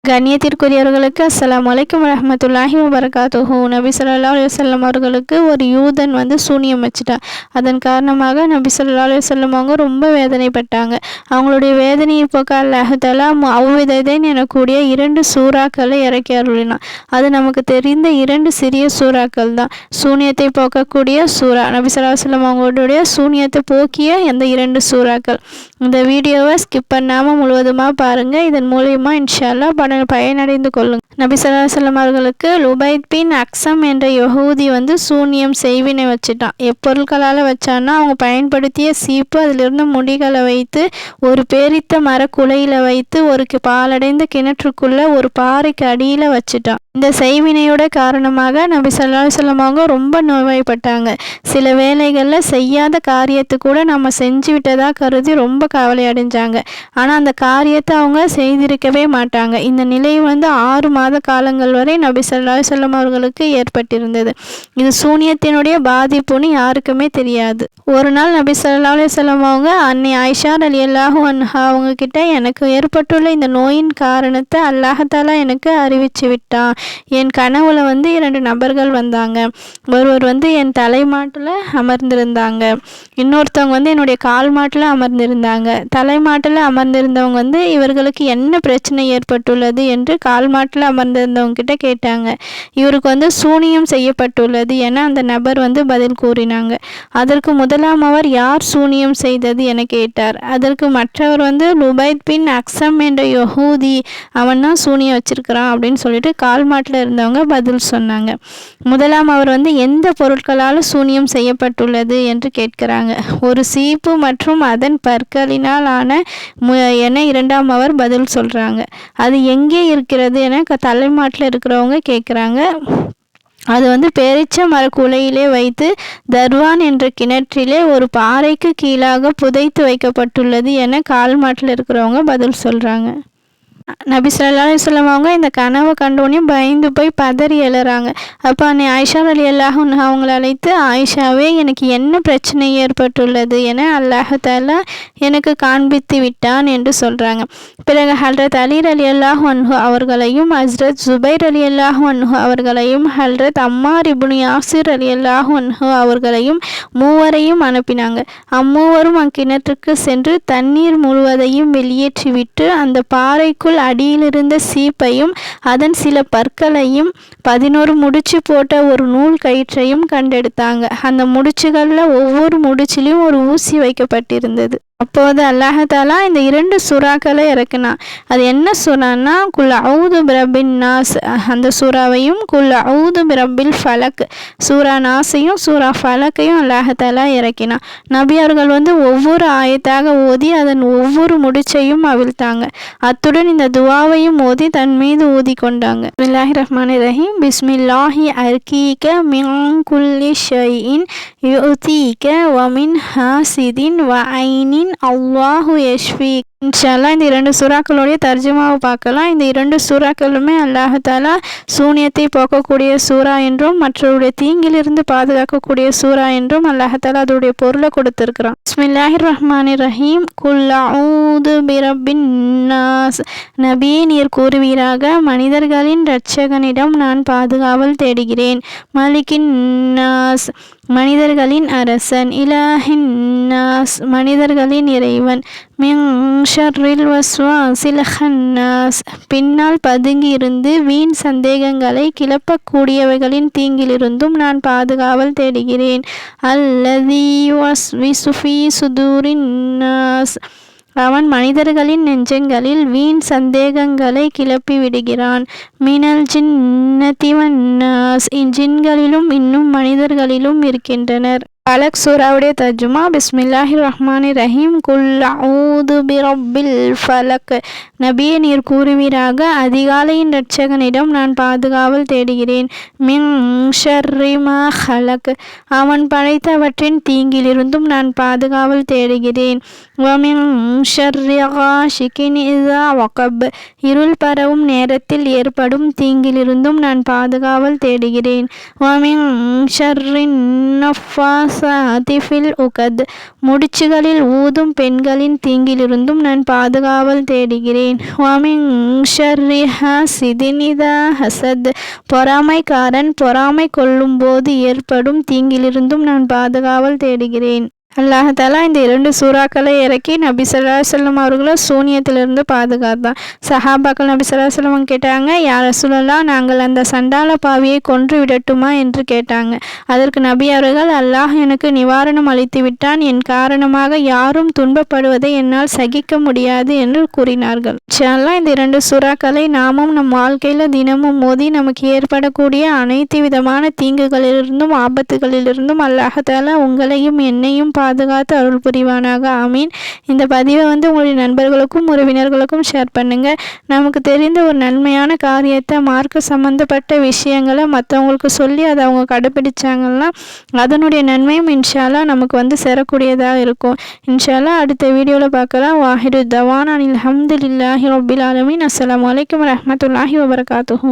கண்ணியத்திற்குரியவர்களுக்கு அஸ்ஸலாமு அலைக்கும் வரஹ்மத்துல்லாஹி வபரகாத்துஹு. நபி ஸல்லல்லாஹு அலைஹி வஸல்லம் அவர்களுக்கு ஒரு யூதன் சூனியம் வச்சுட்டான். அதன் காரணமாக நபி ஸல்லல்லாஹு அலைஹி வஸல்லம் அவங்க ரொம்ப வேதனைப்பட்டாங்க. அவங்களுடைய வேதனையை போக்க அல்லாஹ் தஆலா முஅவ்விததைன் எனக்கூடிய 2 சூறாக்களை இறக்கி அருளினான். அது நமக்கு தெரிந்த 2 சிறிய சூறாக்கள் தான். சூனியத்தை போக்கக்கூடிய சூறா, நபி ஸல்லல்லாஹு அலைஹி வஸல்லம் அவங்களுடைய சூனியத்தை போக்கிய அந்த 2 சூறாக்கள். இந்த வீடியோவை ஸ்கிப் பண்ணாமல் முழுவதுமாக பாருங்கள். இதன் மூலயமா இன்ஷா அல்லாஹ் பயனடைந்து கொள்ளுங்கள். நபி ஸல்லல்லாஹு அலைஹி வஸல்லம் அவர்களுக்கு லுபைத் பின் அக்ஸம் என்ற யஹூதி சூனியம் செய்வினை வச்சுட்டான். எப்பொருட்களால் வச்சான்னா, அவங்க பயன்படுத்திய சீப்பு, அதிலிருந்து முடிகளை வைத்து ஒரு பேரித்த மரக்குலையில் வைத்து ஒரு பாலடைந்த கிணற்றுக்குள்ள ஒரு பாறைக்கு அடியில் வச்சுட்டான். இந்த செய்வினையோட காரணமாக நபி ஸல்லல்லாஹு அலைஹி வஸல்லம் அவங்க ரொம்ப நோய்வாய்ப்பட்டாங்க. சில வேளைகளில் செய்யாத காரியத்தை கூட நம்ம செஞ்சு விட்டதா கருதி ரொம்ப கவலை அடைஞ்சாங்க. ஆனால் அந்த காரியத்தை அவங்க செய்திருக்கவே மாட்டாங்க. இந்த நிலை 6 மாத காலங்கள் வரை நபி ஸல்லல்லாஹு அலைஹி வஸல்லம் அவர்களுக்கு ஏற்பட்டிருந்தது. இது சூனியத்தினுடைய பாதிப்புன்னு யாருக்குமே தெரியாது. ஒரு நாள் நபி ஸல்லல்லாஹு அலைஹி வஸல்லம் அவங்க அன்னை ஆயிஷா ரலியல்லாஹு அன்ஹா அவங்க கிட்ட, எனக்கு ஏற்பட்டுள்ள இந்த நோயின் காரணத்தை அல்லாஹ் தஆலா எனக்கு அறிவிச்சு விட்டான். என் கனவுல 2 நபர்கள் வந்தாங்க. ஒருவர் என் தலைமாட்டில் அமர்ந்திருந்தாங்க, இன்னொருத்தவங்க என்னுடைய கால் மாட்டில் அமர்ந்திருந்தாங்க. தலைமாட்டில் அமர்ந்திருந்தவங்க இவர்களுக்கு என்ன பிரச்சனை ஏற்பட்டுள்ளது என்று கால் மாட்டில் அமர்ந்திருந்தவங்க கிட்ட கேட்டாங்க. இவருக்கு சூனியம் செய்யப்பட்டுள்ளது என அந்த நபர் பதில் கூறினாங்க. அதற்கு முதலாமவர், யார் சூனியம் செய்தது என கேட்டார். அதற்கு மற்றவர் லுபைத் பின் அக்ஸம் என்ற யஹூதி, அவன் தான் சூனியம் வச்சிருக்கிறான் அப்படின்னு சொல்லிட்டு கால் மாட்டில் இருந்தவங்க பதில் சொன்னாங்க. முதலாம் அவர் எந்த பொருட்களால் சூனியம் செய்யப்பட்டுள்ளது என்று கேட்கிறாங்க. ஒரு சீப்பு மற்றும் அதன் பற்களினால் ஆன என இரண்டாம் அவர் பதில் சொல்றாங்க. அது எங்கே இருக்கிறது என தலைமாட்டில் இருக்கிறவங்க கேட்குறாங்க. அது பேரிச்ச மரக்குலையிலே வைத்து தர்வான் என்ற கிணற்றிலே ஒரு பாறைக்கு கீழாக புதைத்து வைக்கப்பட்டுள்ளது என கால் மாட்டில் இருக்கிறவங்க பதில் சொல்றாங்க. நபி ஸல்லல்லாஹு அலைஹி வஸல்லம் அவங்க இந்த கனவை கண்டோடனே பயந்து போய் பதறி எழுறாங்க. அப்போ அன்னை ஆயிஷா ரலியல்லாஹு அன்ஹா அவங்களை அழைத்து, ஆயிஷாவே, எனக்கு என்ன பிரச்சனை ஏற்பட்டுள்ளது என அல்லாஹ் தஆலா எனக்கு காண்பித்து விட்டான் என்று சொல்றாங்க. பிறகு ஹல்ரத் அலி ரலியல்லாஹு அன்ஹு அவர்களையும், ஹஸ்ரத் ஜுபைர் ரலியல்லாஹு அன்ஹு அவர்களையும், ஹல்ரத் அம்மார் இப்னு யாசிர் ரலியல்லாஹு அன்ஹு அவர்களையும் மூவரையும் அனுப்பினாங்க. அம்மூவரும் அக்கிணற்றுக்கு சென்று தண்ணீர் முழுவதையும் வெளியேற்றிவிட்டு அந்த பாறைக்குள் அடியிலிருந்த சீப்பையும் அதன் சில பற்களையும் 11 முடிச்சு போட்ட ஒரு நூல் கயிற்றையும் கண்டெடுத்தாங்க. அந்த முடிச்சுகளில் ஒவ்வொரு முடிச்சிலையும் ஒரு ஊசி வைக்கப்பட்டிருந்தது. அப்போது அல்லாஹ் தஆலா இந்த 2 சூறாக்களை இறக்கினான். அது என்ன சூறான்னா, குல் அஊது பிரபின் நாஸ் அந்த சூறாவையும், குல் அஊது பிரபில் ஃபலக் சூரா நாஸையும் சூரா ஃபலக்கையும் அல்லாஹ் தஆலா இறக்கினான். நபி அவர்கள் ஒவ்வொரு ஆயத்தாக ஓதி அதன் ஒவ்வொரு முடிச்சையும் அவிழ்த்தாங்க. அத்துடன் இந்த துவாவையும் ஓதி தன் மீது ஊதி கொண்டாங்க. பிஸ்மில்லாஹிர் ரஹ்மானிர் ரஹீம். பிஸ்மில்லாஹி அர்கீக மின் குல்லி ஷைஇன் யுதீக வ மின் ஹாசிதின் வ ஐனின் அல்லாஹு யஷ்ஃபி. இன்ஷா அல்லாஹ் இந்த 2 சூறாக்களுடைய தர்ஜுமாவை பார்க்கலாம். இந்த 2 சூறாக்களுமே அல்லாஹ் தஆலா சூனியத்தை போக்கக்கூடிய சூறா என்றும் மற்றவருடைய தீங்கிலிருந்து பாதுகாக்கக்கூடிய சூறா என்றும் அல்லாஹ் தஆலா அதோடைய பொருளை கொடுத்திருக்கிறான். பிஸ்மில்லாஹிர் ரஹ்மானிர் ரஹீம். குல் அஊது பிரபின் நாஸ் நபியே, நீர் கூறுவீராக, மனிதர்களின் இரட்சகனிடம் நான் பாதுகாவல் தேடுகிறேன். மலிக்கின் நாஸ் மனிதர்களின் அரசன். இலாஹின் நாஸ் மனிதர்களின் இறைவன். மின் ஷர்ரில் வஸ்வாசில் ஹன்னாஸ் பின்னால் பதுங்கி இருந்து வீண் சந்தேகங்களை கிளப்பக்கூடியவைகளின் தீங்கிலிருந்தும் நான் பாதுகாவல் தேடுகிறேன். அல்லதி யுவஸ்விசு ஃபீ சுதூரின் நாஸ் அவன் மனிதர்களின் நெஞ்சங்களில் வீண் சந்தேகங்களை கிளப்பி விடுகிறான். மினல் ஜின்னதி வன்னாஸ் ஜின்களிலும் இன்னும் மனிதர்களிலும் இருக்கின்றனர். ஃபலக் சூராவுடைய தர்ஜுமா. பிஸ்மில்லாஹிர் ரஹ்மானிர் ரஹீம். குல் அஊது பிரபில் ஃபலக் நபியே, நீர் கூறுவீராக, அதிகாலையின் இரட்சகனிடம் நான் பாதுகாவல் தேடுகிறேன். மின் ஷர்ரி மா ஹலக் அவன் படைத்தவற்றின் தீங்கிலிருந்தும் நான் பாதுகாவல் தேடுகிறேன். வ மின் ஷர்ரி காஷிகின் இதா வகப் இருள் பரவும் நேரத்தில் ஏற்படும் தீங்கிலிருந்தும் நான் பாதுகாவல் தேடுகிறேன். வ மின் ஷர்ரி நஃபாஸ் நஃபாஸாத்தி ஃபில் உகத், முடிச்சுகளில் ஊதும் பெண்களின் தீங்கிலிருந்தும் நான் பாதுகாவல் தேடுகிறேன். வமின் ஷர்ரி ஹாசிதின் இதா ஹசத், பொறாமைக்காரன் பொறாமை கொள்ளும்போது ஏற்படும் தீங்கிலிருந்தும் நான் பாதுகாவல் தேடுகிறேன். அல்லாஹ் தஆலா இந்த 2 சூறாக்களை இறக்கி நபி ஸல்லல்லாஹு அலைஹி வஸல்லம் அவர்களை சூனியத்திலிருந்து பாதுகாத்தான். சஹாபாக்கள் நபி ஸல்லல்லாஹு அலைஹி வஸல்லம் கேட்டாங்க, யா ரசூலல்லாஹ், நாங்கள் அந்த சண்டால பாவியை கொன்று விடட்டுமா என்று கேட்டாங்க. அதற்கு நபி அவர்கள், அல்லாஹ் எனக்கு நிவாரணம் அளித்து விட்டான், என் காரணமாக யாரும் துன்பப்படுவதை என்னால் சகிக்க முடியாது என்று கூறினார்கள். இன்ஷா அல்லாஹ் இந்த 2 சூறாக்களை நாமும் நம் வாழ்க்கையில் தினமும் மோதி நமக்கு ஏற்படக்கூடிய அனைத்து விதமான தீங்குகளிலிருந்தும் ஆபத்துகளிலிருந்தும் அல்லாஹ் தஆலா உங்களையும் என்னையும் பாதுகாத்து அருள் புரிவானாக. ஆமீன். இந்த பதிவை உங்களுடைய நண்பர்களுக்கும் உறவினர்களுக்கும் ஷேர் பண்ணுங்க. நமக்கு தெரிந்த ஒரு நன்மையான காரியத்தை, மார்க்க சம்பந்தப்பட்ட விஷயங்களை மற்றவங்களுக்கு சொல்லி அதை அவங்க கடைபிடிச்சாங்கன்னா அதனுடைய நன்மையும் இன்ஷா அல்லாஹ் நமக்கு சேரக்கூடியதாக இருக்கும். இன்ஷா அல்லாஹ் அடுத்த வீடியோவில் பார்க்கலாம். வாஹிரு தவானா அல்ஹம்துலில்லாஹி ரப்பில் ஆலமீன். அஸ்ஸலாமு அலைக்கும் வரஹ்மத்துல்லாஹி வபரகாத்துஹு.